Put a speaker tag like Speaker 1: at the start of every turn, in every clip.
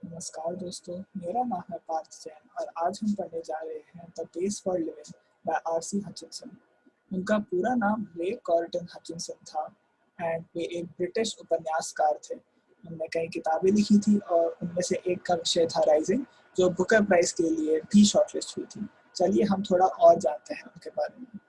Speaker 1: नमस्कार दोस्तों, मेरा नाम है पार्थ जैन और आज हम पढ़ने जा रहे हैं the base for living by RC. Hutchinson. उनका पूरा नाम रे कॉर्टन हचिंसन था एंड वे एक ब्रिटिश उपन्यासकार थे। उन्होंने कई किताबें लिखी थी और उनमें से एक का विषय था राइजिंग, जो बुकर प्राइज के लिए भी शॉर्टलिस्ट हुई थी। चलिए हम थोड़ा और जानते हैं उनके बारे में।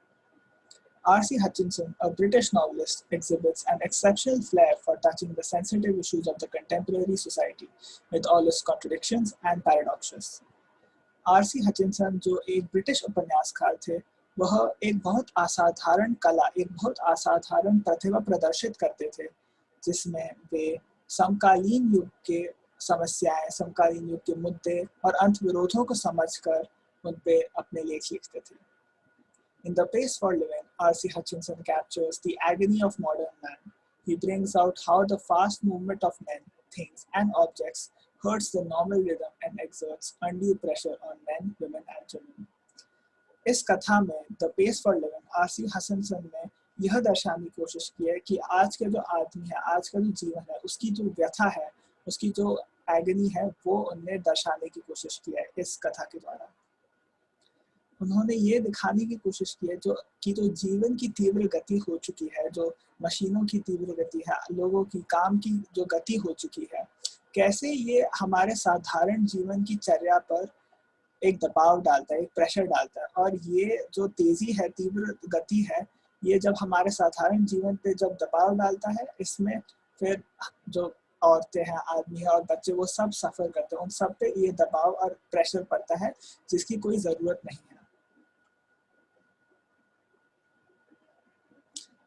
Speaker 1: R.C. Hutchinson, a British novelist, exhibits an exceptional flair for touching the sensitive issues of the contemporary society, with all its contradictions and paradoxes. R.C. Hutchinson, जो एक ब्रिटिश उपन्यासकार थे, वह एक बहुत असाधारण कला, एक बहुत असाधारण प्रतिभा प्रदर्शित करते थे, जिसमें वे समकालीन युग के समस्याएं, समकालीन युग के मुद्दे और अंतर्विरोधों को समझकर उन पे अपने लेख लिखते थे। In The Pace for Living, R.C. Hutchinson captures the agony of modern man. He brings out how the fast movement of men, things, and objects hurts the normal rhythm and exerts undue pressure on men, women, and children. इस कथा में the pace for living R C. Hutchinson ने यह दर्शाने की कोशिश की है कि आज के जो आदमी है, आज का जो जीवन है, उसकी जो व्यथा है, उसकी जो एगनी है, वो उनने दर्शाने की कोशिश की है इस कथा के द्वारा। उन्होंने ये दिखाने की कोशिश की है जो जीवन की तीव्र गति हो चुकी है, जो मशीनों की तीव्र गति है, लोगों की काम की जो गति हो चुकी है, कैसे ये हमारे साधारण जीवन की चर्या पर एक दबाव डालता है, एक प्रेशर डालता है। और ये जो तेजी है, तीव्र गति है, ये जब हमारे साधारण जीवन पे जब दबाव डालता है, इसमें फिर जो औरतें हैं, आदमी है और बच्चे, वो सब सफ़र करते हैं। उन सब पे ये दबाव और प्रेशर पड़ता है जिसकी कोई ज़रूरत नहीं है।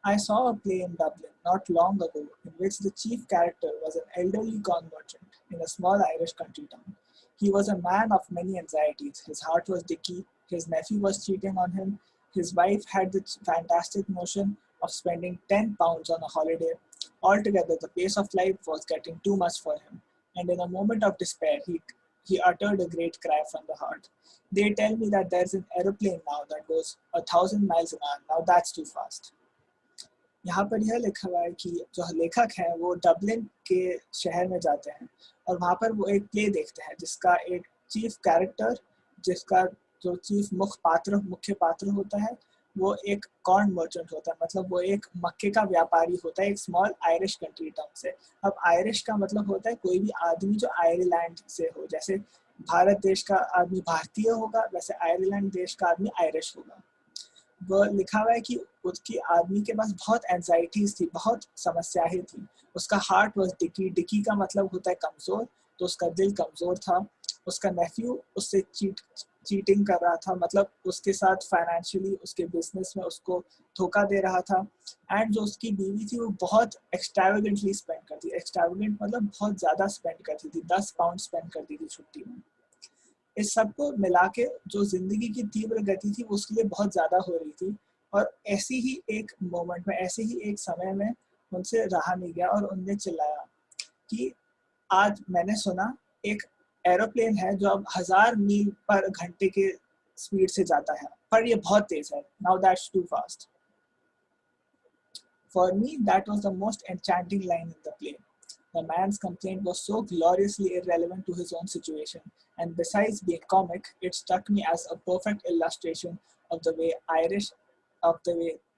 Speaker 1: I saw a play in Dublin not long ago in which the chief character was an elderly corn merchant in a small Irish country town. He was a man of many anxieties. His heart was dicky, his nephew was cheating on him, his wife had the fantastic notion of spending £10 on a holiday. Altogether, the pace of life was getting too much for him, and in a moment of despair, he uttered a great cry from the heart. They tell me that there's an aeroplane now that goes 1,000 miles an hour. Now that's too fast. यहाँ पर यह लिखा हुआ है कि जो लेखक हैं वो डबलिन के शहर में जाते हैं और वहाँ पर वो एक प्ले देखते हैं जिसका एक चीफ कैरेक्टर, जिसका जो चीफ मुख्य पात्र होता है, वो एक कॉर्न मर्चेंट होता है। मतलब वो एक मक्के का व्यापारी होता है, एक स्मॉल आयरिश कंट्री टाउन से। अब आयरिश का मतलब होता है कोई भी आदमी जो आयरलैंड से हो। जैसे भारत देश का आदमी भारतीय होगा, वैसे आयरलैंड देश का आदमी आयरिश होगा। वो लिखा हुआ है कि उसकी आदमी के पास बहुत एंजाइटीज थी, बहुत समस्याएं थी। उसका हार्ट वॉज डिकी, डिकी का मतलब होता है कमज़ोर, तो उसका दिल कमज़ोर था। उसका नेफ्यू उससे चीटिंग कर रहा था, मतलब उसके साथ फाइनेंशियली, उसके बिजनेस में उसको धोखा दे रहा था। एंड जो उसकी बीवी थी वो बहुत एक्सट्रावेगेंटली स्पेंड करती, एक्सट्रावेगेंट मतलब बहुत ज़्यादा स्पेंड करती थी, 10 पाउंड स्पेंड करती थी छुट्टी में। इस सब को मिला के जो जिंदगी की तीव्र गति थी वो उसके लिए बहुत ज़्यादा हो रही थी। और ऐसी ही एक मोमेंट में, ऐसे ही एक समय में उनसे रहा नहीं गया और उनने चिल्लाया कि आज मैंने सुना एक एरोप्लेन है जो अब 1000 मील पर घंटे के स्पीड से जाता है, पर ये बहुत तेज है। Now that's too fast. For me, that was the most enchanting line in the play. The man's complaint was so gloriously irrelevant to his own situation, and besides being comic, it struck me as a perfect illustration of the way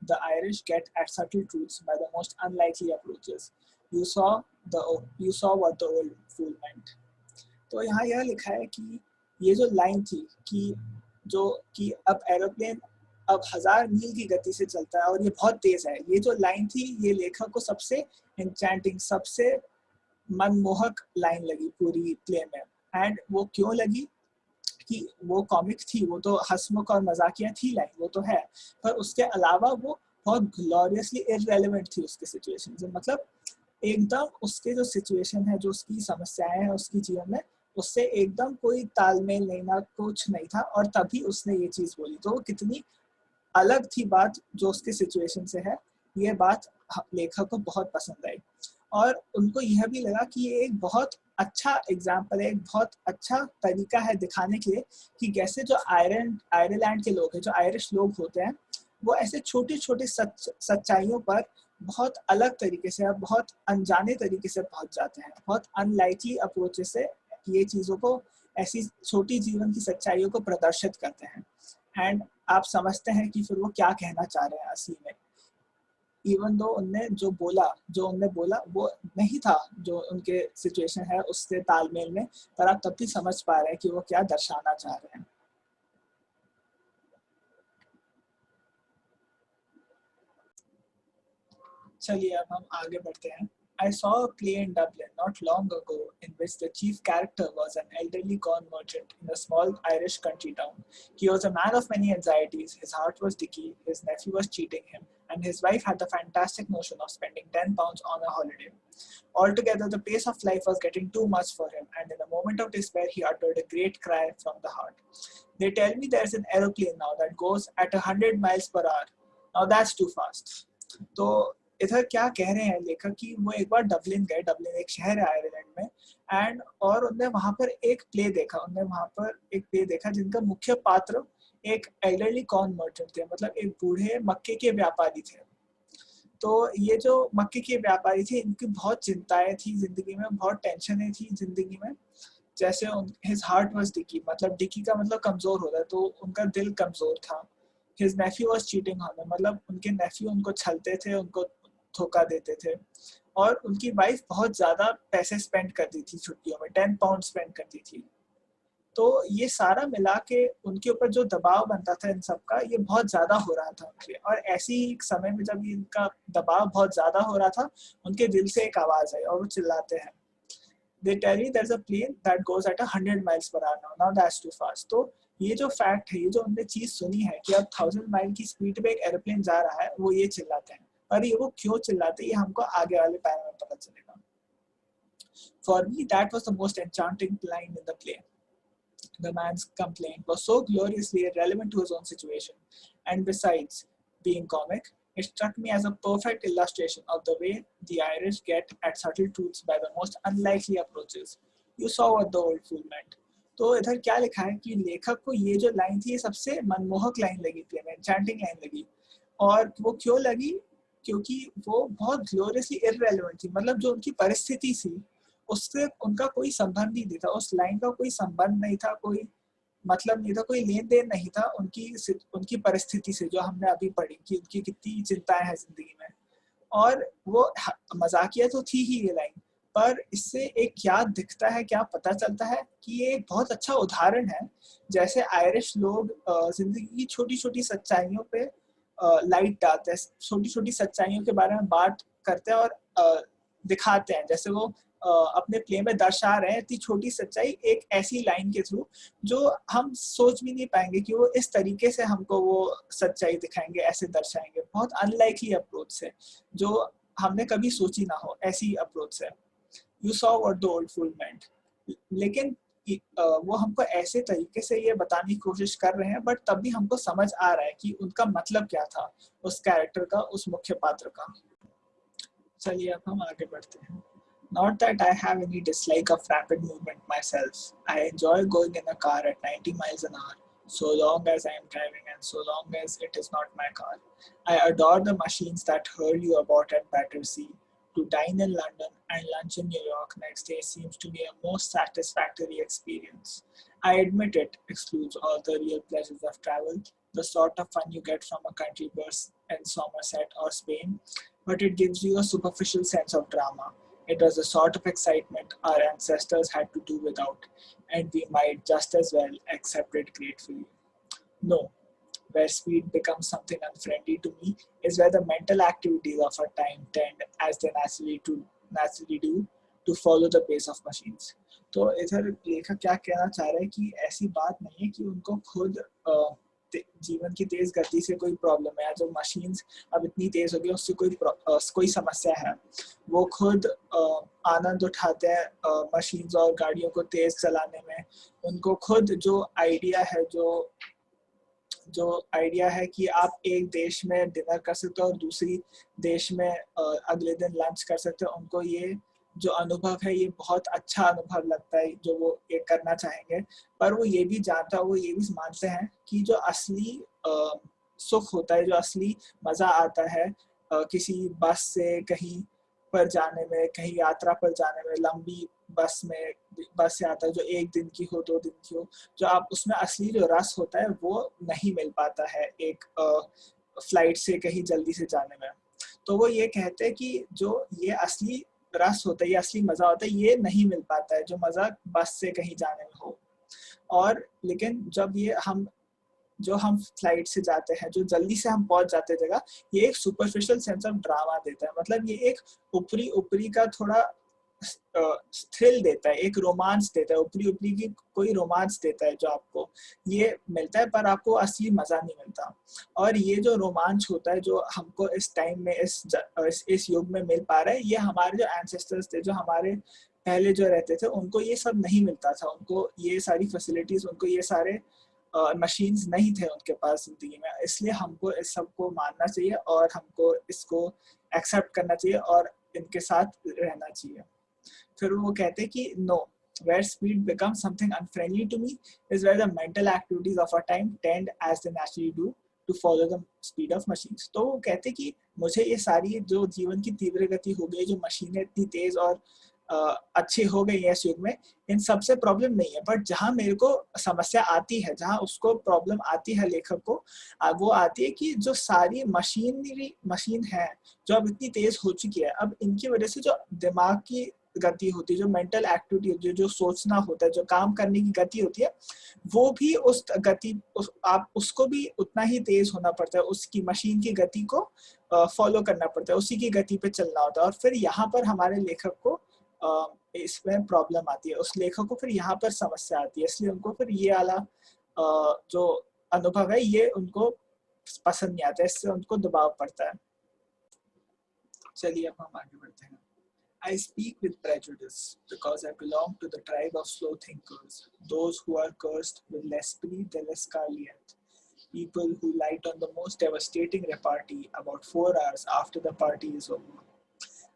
Speaker 1: the Irish get at subtle truths by the most unlikely approaches. You saw what the old fool meant. तो यहाँ यह लिखा है कि ये जो line थी कि अब एरोप्लेन अब 1000 मील की गति से चलता है और ये बहुत तेज है। ये जो लाइन थी, ये लेखक को सबसे एन्चेंटिंग, सबसे मनमोहक लाइन लगी पूरी प्ले में। एंड वो क्यों लगी कि वो कॉमिक थी, वो तो हंसमुख और मजाकिया थी लाइन, वो तो है, पर उसके अलावा वो बहुत ग्लोरियसली इररेलेवेंट थी उसके सिचुएशन से। मतलब एकदम उसके जो सिचुएशन है, जो उसकी समस्याएं हैं उसकी जीवन में, उससे एकदम कोई तालमेल नहीं, ना कुछ नहीं था, और तभी उसने ये चीज़ बोली। तो कितनी अलग थी बात जो उसके सिचुएशन से है, ये बात लेखक को बहुत पसंद आई। और उनको यह भी लगा कि ये एक बहुत अच्छा एग्जाम्पल है, एक बहुत अच्छा तरीका है दिखाने के लिए कि कैसे जो आयरलैंड के लोग हैं, जो आयरिश लोग होते हैं, वो ऐसे छोटी छोटी सच्चाइयों पर बहुत अलग तरीके से, बहुत अनजाने तरीके से पहुंच जाते हैं, बहुत अनलाइकली अप्रोचेस से कि ये चीज़ों को, ऐसी छोटी जीवन की सच्चाइयों को प्रदर्शित करते हैं एंड आप समझते हैं कि फिर वो क्या कहना चाह रहे हैं असली में। इवन दो उनने जो बोला वो नहीं था जो उनके सिचुएशन है उससे तालमेल में, पर आप तब भी समझ पा रहे हैं कि वो क्या दर्शाना चाह रहे हैं। चलिए अब हम आगे बढ़ते हैं। I saw a play in Dublin not long ago in which the chief character was an elderly corn merchant in a small Irish country town. He was a man of many anxieties, his heart was dicky, his nephew was cheating him, and his wife had the fantastic notion of spending £10 on a holiday. Altogether, the pace of life was getting too much for him, and in a moment of despair, he uttered a great cry from the heart. They tell me there's an aeroplane now that goes at 100 miles per hour. Now that's too fast. तो इधर क्या कह रहे हैं लेखक कि वो एक बार डबलिन गए, डबलिन एक शहर है आयरलैंड में, एंड और उन्होंने वहाँ पर एक प्ले देखा जिनका मुख्य पात्र एक एल्डरली कॉर्न मर्चेंट थे, मतलब एक बूढ़े मक्के के व्यापारी थे। तो ये जो मक्के के व्यापारी थे इनकी बहुत चिंताएं थी जिंदगी में, बहुत टेंशनें थी जिंदगी में। जैसे हिज हार्ट वाज डिकी, मतलब डिकी का मतलब कमजोर होता है, तो उनका दिल कमजोर था। His Neiphiu was cheating on him, मतलब उनके नेफ्यू उनको छलते थे, उनको धोखा देते थे। और उनकी वाइफ बहुत ज्यादा पैसे स्पेंड करती थी छुट्टियों में, £10 स्पेंड करती थी। तो ये सारा मिला के उनके ऊपर जो दबाव बनता था इन सब का, ये बहुत ज्यादा हो रहा था उनके। और ऐसी एक समय में जब इनका दबाव बहुत ज्यादा हो रहा था, उनके दिल से एक आवाज आई और वो चिल्लाते हैं, they tell you there's a plane that goes at 100 miles per hour now that's too fast। तो ये जो फैक्ट है, ये जो हमने चीज सुनी है कि अब 1000 माइल की स्पीड पे एक एरोप्लेन जा रहा है, वो ये चिल्लाते हैं। और ये वो क्यों चिल्लाते हैं ये हमको आगे वाले पैरा में पता चलेगा। For me that was the most enchanting line in the play. The man's complaint was so gloriously irrelevant to his own situation, and besides being comic, it struck me as a perfect illustration of the way the Irish get at subtle truths by the most unlikely approaches. You saw what the old fool meant. तो इधर क्या लिखा है कि लेखक को ये जो लाइन थी ये सबसे मनमोहक लाइन लगी थी, एन्चेंटिंग लाइन लगी। और वो क्यों लगी? क्योंकि वो बहुत ग्लोरियसली इररेलेवेंट थी, मतलब जो उनकी परिस्थिति थी उससे उनका कोई संबंध ही नहीं था, उस लाइन का कोई संबंध नहीं था, कोई मतलब नहीं था, कोई लेन देन नहीं था उनकी परिस्थिति से, जो हमने अभी पढ़ी कि उनकी कितनी चिंताएं हैं जिंदगी में। और वो मजाकिया तो थी ही ये लाइन, पर इससे एक क्या दिखता है, क्या पता चलता है कि ये एक बहुत अच्छा उदाहरण है जैसे आयरिश लोग जिंदगी की छोटी छोटी सच्चाइयों पे लाइट डालते हैं, छोटी छोटी सच्चाइयों के बारे में बात करते हैं और दिखाते हैं। जैसे वो अपने प्ले में दर्शा रहे हैं इतनी छोटी सच्चाई एक ऐसी लाइन के थ्रू जो हम सोच भी नहीं पाएंगे कि वो इस तरीके से हमको वो सच्चाई दिखाएंगे, ऐसे दर्शाएंगे। बहुत अनलाइकली अप्रोच से जो हमने कभी सोची ना हो, ऐसी अप्रोच से। You saw what the old fool meant, लेकिन वो हमको ऐसे तरीके से ये बताने की कोशिश कर रहे हैं, बट तब भी हमको समझ आ रहा है कि उनका मतलब क्या था उस कैरेक्टर का, उस मुख्य पात्र का। चलिए अब हम आगे बढ़ते हैं। Not that I have any dislike of rapid movement myself. I enjoy going in a car at 90 miles an hour, so long as I am driving and so long as it is not my car. I adore the machines that hurl you about at Battersea. To dine in London and lunch in New York next day seems to be a most satisfactory experience. I admit it excludes all the real pleasures of travel, the sort of fun you get from a country bus in Somerset or Spain, but it gives you a superficial sense of drama. It was a sort of excitement our ancestors had to do without, and we might just as well accept it gratefully. No, where speed becomes something unfriendly to me is where the mental activities of our time tend, as they naturally do, to follow the pace of machines. तो इधर लेखक क्या कहना चाह रहे हैं कि ऐसी बात नहीं है कि उनको खुद जीवन की तेज गति से कोई प्रॉब्लम है, जो मशीन्स अब इतनी तेज हो गई उससे कोई समस्या है। वो खुद आनंद उठाते हैं मशीन्स और गाड़ियों को तेज चलाने में। उनको खुद जो आइडिया है कि आप एक देश में डिनर कर सकते हो और दूसरी देश में अगले दिन लंच कर सकते हो, उनको ये जो अनुभव है ये बहुत अच्छा अनुभव लगता है जो वो ये करना चाहेंगे। पर वो ये भी मानते हैं कि जो असली सुख होता है, जो असली मजा आता है किसी बस से कहीं पर जाने में, कहीं यात्रा पर जाने में, लंबी बस में, बस यात्रा जो 1 दिन की हो, 2 दिन की हो, जो आप उसमें असली जो रस होता है वो नहीं मिल पाता है एक फ्लाइट से कहीं जल्दी से जाने में। तो वो ये कहते हैं कि जो ये असली रस होता है, ये असली मजा होता है, ये नहीं मिल पाता है जो मजा बस से कहीं जाने में हो। और लेकिन जब ये हम फ्लाइट से जाते हैं, जो जल्दी से हम पहुंच जाते हैं जगह, ये एक सुपरफिशियल सेंस ऑफ ड्रामा देता है। मतलब ये एक ऊपरी ऊपरी का थोड़ा थ्रिल देता है, एक रोमांस देता है, ऊपरी ऊपरी की कोई रोमांस देता है जो आपको ये मिलता है, पर आपको असली मजा नहीं मिलता। और ये जो रोमांच होता है जो हमको इस टाइम में इस युग में मिल पा रहा है, ये हमारे जो एंसेस्टर्स थे, जो हमारे पहले जो रहते थे, उनको ये सब नहीं मिलता था। उनको ये सारी फैसिलिटीज, उनको ये सारे मशीन्स नहीं थे उनके पास जिंदगी में। इसलिए हमको इस सब को मानना चाहिए और हमको इसको एक्सेप्ट करना चाहिए और इनके साथ रहना चाहिए। फिर वो कहते हैं कि no, where speed becomes something unfriendly to me is where the mental activities of our time tend as they naturally do to follow the speed of machines। तो वो कहते हैं कि मुझे ये सारी जो जीवन की तीव्र गति हो गई, जो मशीनें इतनी तेज और अच्छी हो गई है इस युग में, इन सबसे प्रॉब्लम नहीं है। बट जहाँ मेरे को समस्या आती है, जहाँ उसको प्रॉब्लम आती है लेखक को, वो आती है कि जो सारी मशीन है जो अब इतनी तेज हो चुकी है, अब इनकी वजह से जो दिमाग की गति होती है, जो मेंटल एक्टिविटी होती है, जो सोचना होता है, जो काम करने की गति होती है, वो भी उस गति आप उसको भी उतना ही तेज होना पड़ता है। उसकी मशीन की गति को फॉलो करना पड़ता है, उसी की गति पे चलना होता है। और फिर यहाँ पर हमारे लेखक को इसमें प्रॉब्लम आती है, उस लेखक को फिर यहाँ पर समस्या आती है। इसलिए उनको फिर ये वाला जो अनुभव है ये उनको पसंद नहीं आता है, इससे उनको दबाव पड़ता है। चलिए अब हम आगे बढ़ते हैं। I speak with prejudice because I belong to the tribe of slow thinkers, those who are cursed with l'esprit de l'escalier, people who light on the most devastating repartee about 4 hours after the party is over.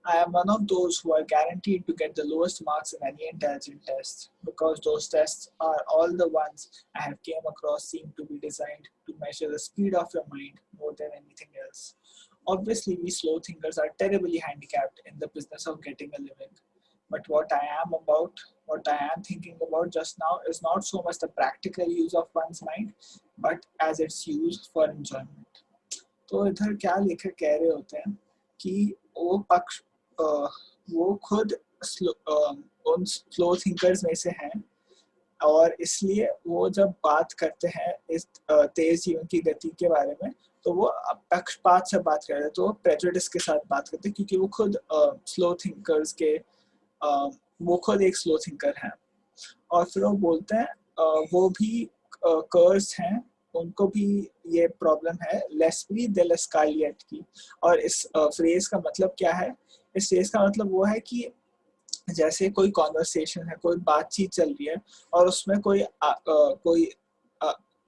Speaker 1: I am one of those who are guaranteed to get the lowest marks in any intelligent test, because those tests are all the ones I have came across seem to be designed to measure the speed of your mind more than anything else. Obviously, we slow thinkers are terribly handicapped in the business of getting a living. But what I am thinking about just now is not so much the practical use of one's mind, but as its use for enjoyment. तो इधर क्या लेखक कह रहे होते हैं कि वो खुद उन स्लो थिंकर्स में से हैं, और इसलिए वो जब बात करते हैं इस तेज जीवन की गति के बारे में, तो वो पक्षपात से बात करते हैं, तो वो प्रेजुडिस के साथ बात करते हैं, क्योंकि वो खुद स्लो थिंकर्स के वो खुद एक स्लो थिंकर हैं। और फिर वो बोलते हैं वो भी कर्स हैं, उनको भी ये प्रॉब्लम है l'esprit de l'escalier की। और इस फ्रेज का मतलब क्या है? इस फ्रेज का मतलब वो है कि जैसे कोई कॉन्वर्सेशन है, कोई बातचीत चल रही है और उसमें कोई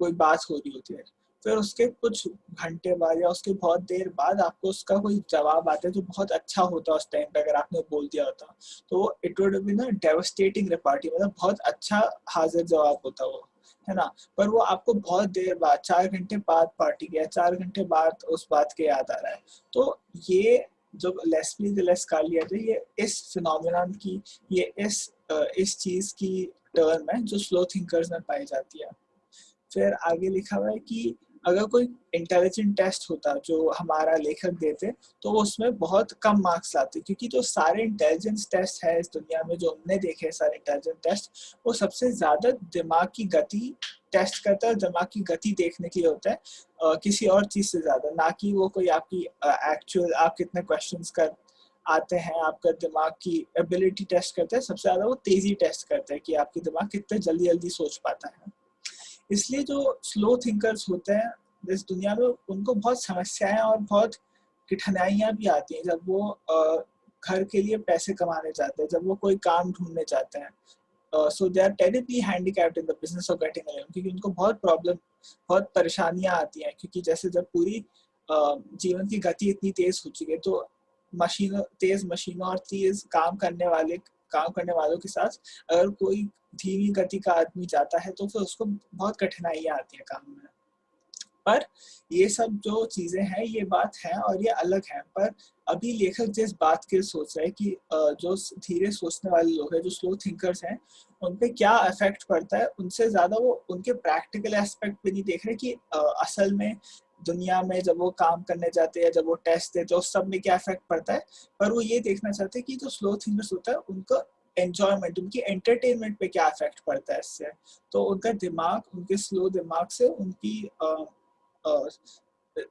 Speaker 1: बात हो रही होती है, फिर उसके कुछ घंटे बाद या उसके बहुत देर बाद आपको उसका कोई जवाब आता है जो बहुत अच्छा होता है उस टाइम पे, अगर आपने बोल दिया होता तो इट वुड बी ना डेवास्टेटिंग रिपार्टी, मतलब बहुत अच्छा हाजिर जवाब होता वो, है ना। पर वो आपको बहुत देर बाद, 4 घंटे बाद पार्टी गया, 4 घंटे बाद उस बात के याद आ रहा है। तो ये जो l'esprit de l'escalier है, ये इस फिनोमेनन की, ये इस चीज की टर्म है जो स्लो थिंकर्स में पाई जाती है। फिर आगे लिखा हुआ है कि अगर कोई इंटेलिजेंट टेस्ट होता जो हमारा लेखक देते, तो उसमें बहुत कम मार्क्स लाते, क्योंकि जो सारे इंटेलिजेंस टेस्ट है इस दुनिया में, जो हमने देखे सारे इंटेलिजेंट टेस्ट, वो सबसे ज्यादा दिमाग की गति टेस्ट करता है, दिमाग की गति देखने के लिए होता है किसी और चीज से ज्यादा, ना कि वो कोई आपकी एक्चुअल आप कितने क्वेश्चंस कर आते हैं, आपका दिमाग की एबिलिटी टेस्ट करते हैं। सबसे ज्यादा वो तेजी टेस्ट करता है कि आपकी दिमाग कितने जल्दी जल्दी सोच पाता है। इसलिए जो स्लो थिंकर्स होते हैं इस दुनिया में, उनको बहुत समस्याएं और बहुत कठिनाइयां भी आती हैं जब वो घर के लिए पैसे कमाने जाते हैं, जब वो कोई काम ढूंढने जाते हैं। So they are terribly handicapped in the business of getting a living, क्योंकि उनको बहुत परेशानियां आती हैं, क्योंकि जैसे जब पूरी जीवन की गति इतनी तेज हो चुकी है, तो तेज मशीनों और तेज काम करने वालों के साथ अगर कोई धीमी गति का आदमी जाता है तो फिर उसको बहुत कठिनाइयां आती है काम में। पर ये सब जो चीजें हैं ये बात है और ये अलग है। पर अभी लेखक जिस बात की सोच रहा है कि जो धीरे सोचने वाले लोग हैं, जो स्लो थिंकर्स हैं, उन पे क्या इफेक्ट पड़ता है, उनसे ज्यादा वो उनके प्रैक्टिकल एस्पेक्ट पे नहीं देख रहे कि असल में दुनिया में जब वो काम करने जाते हैं, जब वो टेस्ट देते हैं, उस सब में क्या इफेक्ट पड़ता है। पर वो ये देखना चाहते हैं कि जो स्लो थिंकर्स होता है उनका एंजॉयमेंट, उनकी एंटरटेनमेंट पे क्या इफेक्ट पड़ता है इससे। तो उनका दिमाग, उनके स्लो दिमाग से उनकी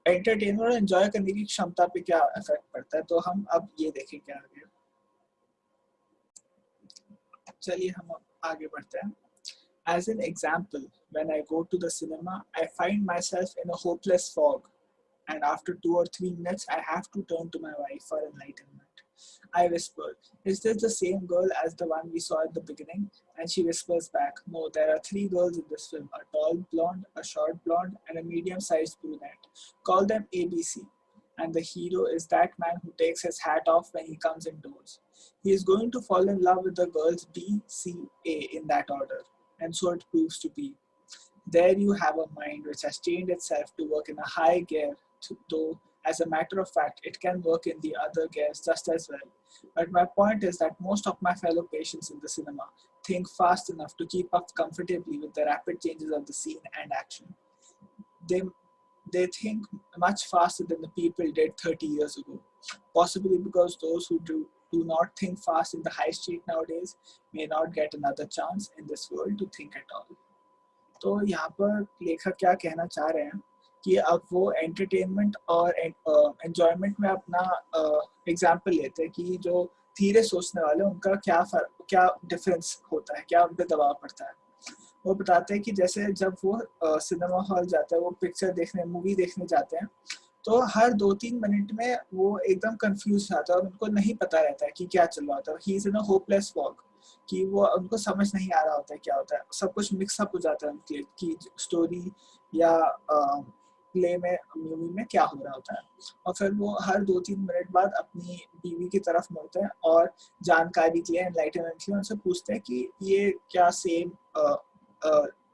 Speaker 1: एंटरटेनमेंट और एंजॉय करने की क्षमता पे क्या इफेक्ट पड़ता है। तो हम अब ये देखेंगे आगे। चलिए हम आगे बढ़ते हैं। As an example, when I go to the cinema, I find myself in a hopeless fog, and after 2 or 3 minutes, I have to turn to my wife for enlightenment. I whisper, "Is this the same girl as the one we saw at the beginning?" And she whispers back, "No, there are 3 girls in this film, a tall blonde, a short blonde, and a medium-sized brunette. Call them ABC. And the hero is that man who takes his hat off when he comes indoors. He is going to fall in love with the girls B, C, A in that order." And so it proves to be. There you have a mind which has trained itself to work in a high gear, though as a matter of fact, it can work in the other gears just as well. But my point is that most of my fellow patients in the cinema think fast enough to keep up comfortably with the rapid changes of the scene and action. They, they think much faster than the people did 30 years ago, possibly because those who do not think fast in the high street nowadays may not get another chance in this world to think at all. तो यहाँ पर लेखक क्या कहना चाह रहे हैं कि अब वो एंटरटेनमेंट और एंजॉयमेंट में अपना एग्जाम्पल लेते हैं कि जो धीरे सोचने वाले उनका क्या डिफरेंस होता है, क्या उन पर दबाव पड़ता है। वो बताते हैं कि जैसे जब वो सिनेमा हॉल जाता है, वो पिक्चर देखने, मूवी देखने जाते हैं, तो हर 2-3 मिनट में वो एकदम कंफ्यूज जाता है और उनको नहीं पता रहता है कि क्या चल रहा होता है। He is in a hopeless fog, कि वो उनको समझ नहीं आ रहा होता है क्या होता है, सब कुछ मिक्सअप हो जाता है उनके कि स्टोरी या प्ले में, मूवी में क्या हो रहा होता है। और फिर वो हर 2-3 मिनट बाद अपनी बीवी की तरफ मुड़ते हैं और जानकारी के लिए, एनलाइटमेंट के लिए उनसे पूछते हैं कि ये क्या सेम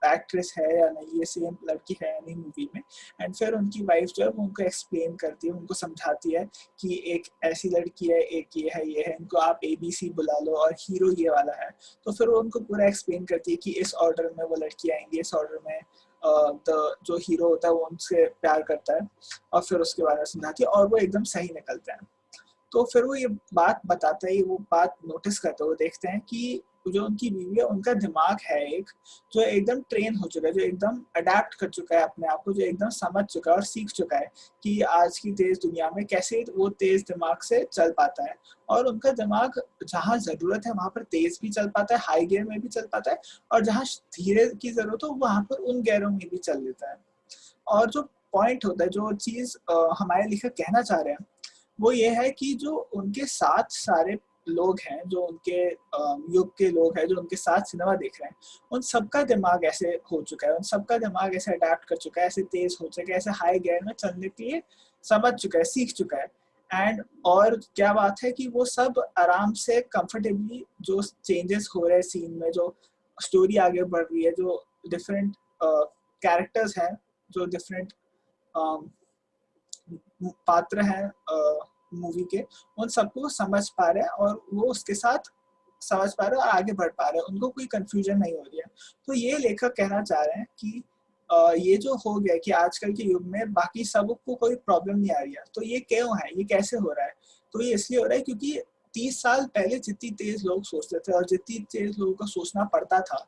Speaker 1: एक्ट्रेस है या नहीं, ये सेम लड़की है या नहीं मूवी में। एंड फिर उनकी वाइफ जो है वो उनको एक्सप्लेन करती है, उनको समझाती है कि एक ऐसी लड़की है, एक ये है, इनको आप ABC बुला लो और हीरो ये वाला है। तो फिर वो उनको पूरा एक्सप्लेन करती है कि इस ऑर्डर में वो लड़की आएंगी, इस ऑर्डर में जो हीरो होता है वो उनसे प्यार करता है, और फिर उसके बारे में समझाती है और वो एकदम सही निकलते हैं। तो फिर वो ये बात बताता है, वो बात नोटिस करते हैं, वो देखते हैं कि जो उनकी बीवी है उनका दिमाग है एक जो एकदम ट्रेन हो चुका है, जो एकदम अडेप्ट कर चुका है अपने आप को, जो एकदम समझ चुका है और सीख चुका है कि आज की तेज दुनिया में कैसे वो तेज दिमाग से चल पाता है। और उनका दिमाग जहाँ जरूरत है वहां पर तेज भी चल पाता है, हाई गियर में भी चल पाता है, और जहाँ धीरे की जरूरत हो वहां पर उन गियरों में भी चल लेता है। और जो पॉइंट होता है, जो चीज हमारे लेखक कहना चाह रहे हैं, वो ये है कि जो उनके साथ सारे लोग हैं, जो उनके युग के लोग हैं, जो उनके साथ सिनेमा देख रहे हैं, उन सबका दिमाग ऐसे हो चुका है, उन सबका दिमाग ऐसे अडेप्ट कर चुका है, ऐसे तेज हो चुका है, ऐसे हाई गियर में चलने के लिए समझ चुका है, सीख चुका है। एंड और क्या बात है कि वो सब आराम से कंफर्टेबली जो चेंजेस हो रहे हैं सीन में, जो स्टोरी आगे बढ़ रही है, जो डिफरेंट कैरेक्टर्स हैं, जो डिफरेंट पात्र हैं मूवी के, उन सबको समझ पा रहे हैं और वो उसके साथ समझ पा रहे हैं और आगे बढ़ पा रहे हैं, उनको कोई कंफ्यूजन नहीं हो रही है। तो ये लेखक कहना चाह रहे हैं कि ये जो हो गया कि आजकल के युग में बाकी सबको कोई प्रॉब्लम नहीं आ रही है, तो ये क्यों है, ये कैसे हो रहा है? तो ये इसलिए हो रहा है क्योंकि 30 साल पहले जितनी तेज लोग सोचते थे और जितनी तेज लोगों को सोचना पड़ता था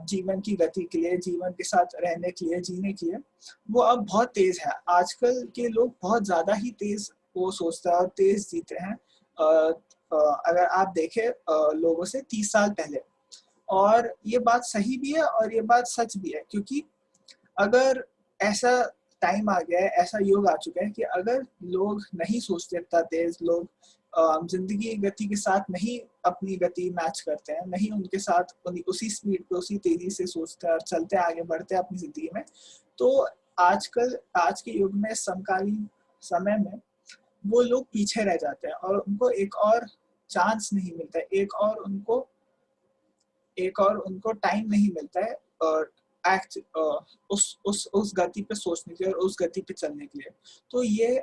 Speaker 1: जीवन की गति के लिए, जीवन के साथ रहने के लिए, जीने के लिए, वो अब बहुत तेज है। आजकल के लोग बहुत ज्यादा ही तेज वो सोचते हैं और तेज जीते हैं अगर आप देखें लोगों से 30 साल पहले। और ये बात सही भी है और ये बात सच भी है, क्योंकि अगर ऐसा टाइम आ गया है, ऐसा युग आ चुका है कि अगर लोग नहीं सोचते इतना तेज, लोग जिंदगी गति के साथ नहीं अपनी गति मैच करते हैं, नहीं उनके साथ उसी स्पीड पे, उसी तेजी से सोचते हैं और चलते आगे बढ़ते हैं अपनी जिंदगी में, तो आज के युग में, समकालीन समय में वो लोग पीछे रह जाते हैं और उनको एक और चांस नहीं मिलता है, एक और उनको टाइम नहीं मिलता है और एक्ट उस गति पे सोचने के लिए और उस गति पे चलने के लिए। तो ये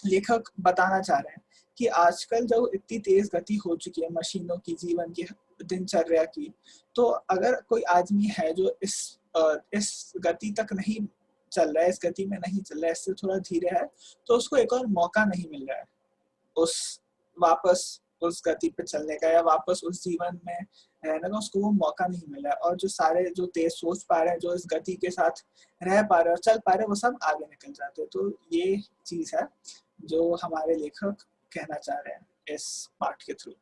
Speaker 1: लेखक बताना चाह रहे हैं कि आजकल जो इतनी तेज गति हो चुकी है मशीनों की, जीवन की, दिनचर्या की, तो अगर कोई आदमी है जो इस गति तक नहीं चल रहा है, इस गति में नहीं चल रहा है, इससे थोड़ा धीरे है, तो उसको एक और मौका नहीं मिल रहा है उस वापस उस गति पे चलने का या वापस उस जीवन में रहने का, उसको वो मौका नहीं मिला है। और जो सारे जो तेज सोच पा रहे हैं, जो इस गति के साथ रह पा रहे हैं और चल पा रहे हैं, वो सब आगे निकल जाते हैं। तो ये चीज है जो हमारे लेखक कहना चाह रहे हैं इस पाठ के थ्रू।